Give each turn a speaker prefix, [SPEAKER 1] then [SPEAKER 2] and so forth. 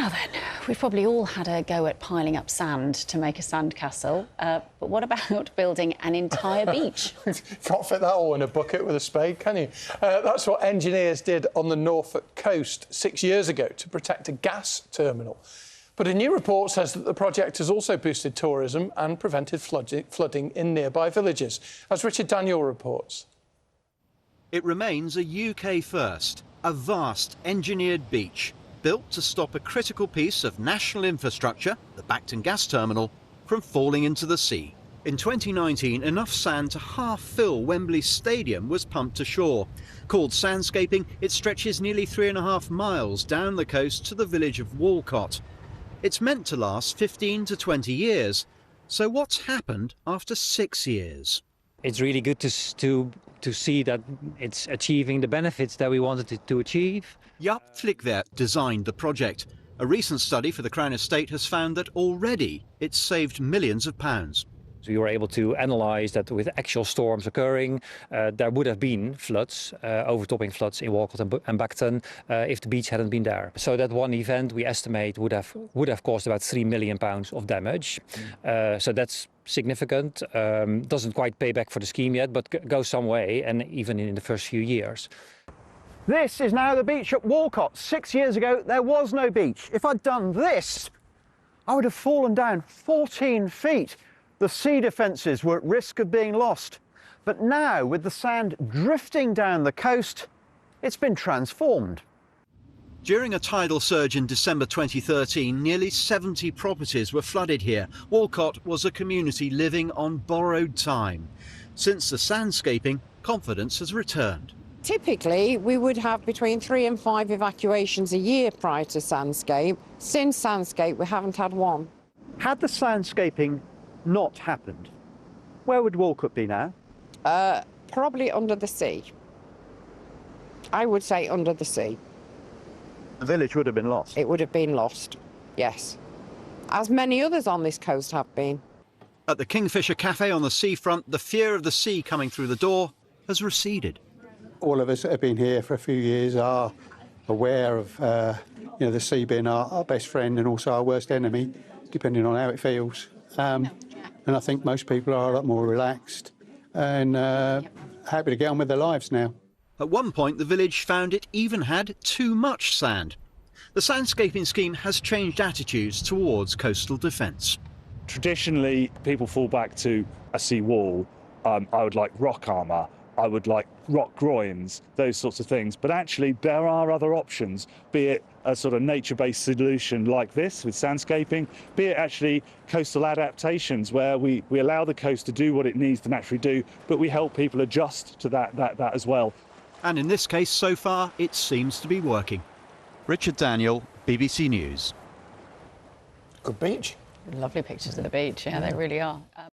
[SPEAKER 1] Now then, we've probably all had a go at piling up sand to make a sandcastle, but what about building an entire beach?
[SPEAKER 2] Can't fit that all in a bucket with a spade, can you? That's what engineers did on the Norfolk coast 6 years ago to protect a gas terminal. But a new report says that the project has also boosted tourism and prevented flooding in nearby villages, as Richard Daniel reports.
[SPEAKER 3] It remains a UK first, a vast engineered beach built to stop a critical piece of national infrastructure, the Bacton gas terminal, from falling into the sea. In 2019, enough sand to half fill Wembley Stadium was pumped ashore. Called sandscaping, it stretches nearly 3.5 miles down the coast to the village of Walcott. It's meant to last 15 to 20 years. So what's happened after 6 years?
[SPEAKER 4] It's really good to see that it's achieving the benefits that we wanted it to achieve.
[SPEAKER 3] Jaap Flikwerk designed the project. A recent study for the Crown Estate has found that already it's saved millions of pounds.
[SPEAKER 4] So we were able to analyse that with actual storms occurring, there would have been floods, overtopping floods in Walcott and Bacton if the beach hadn't been there. So that one event we estimate would have caused about £3 million of damage. So that's significant. Doesn't quite pay back for the scheme yet, but goes some way, and even in the first few years.
[SPEAKER 5] This is now the beach at Walcott. 6 years ago, there was no beach. If I'd done this, I would have fallen down 14 feet. The sea defences were at risk of being lost. But now, with the sand drifting down the coast, it's been transformed.
[SPEAKER 3] During a tidal surge in December 2013, nearly 70 properties were flooded here. Walcott was a community living on borrowed time. Since the sandscaping, confidence has returned.
[SPEAKER 6] Typically, we would have between 3 and 5 evacuations a year prior to Sandscape. Since Sandscape, we haven't had one.
[SPEAKER 5] Had the sandscaping not happened, where would Walcott be now?
[SPEAKER 6] Probably under the sea. I would say under the sea.
[SPEAKER 5] The village would have been lost.
[SPEAKER 6] It would have been lost, yes. As many others on this coast have been.
[SPEAKER 3] At the Kingfisher Cafe on the seafront, the fear of the sea coming through the door has receded.
[SPEAKER 7] All of us that have been here for a few years are aware of the sea being our best friend and also our worst enemy, depending on how it feels. And I think most people are a lot more relaxed and happy to get on with their lives now.
[SPEAKER 3] At one point, the village found it even had too much sand. The sandscaping scheme has changed attitudes towards coastal defence.
[SPEAKER 8] Traditionally, people fall back to a sea wall. I would like rock armour. I would like rock groins, those sorts of things. But actually, there are other options, be it a sort of nature-based solution like this with sandscaping, be it actually coastal adaptations where we allow the coast to do what it needs to naturally do, but we help people adjust to that as well.
[SPEAKER 3] And in this case, so far, it seems to be working. Richard Daniel, BBC News.
[SPEAKER 2] Good beach.
[SPEAKER 1] Lovely pictures of the beach, yeah, they really are.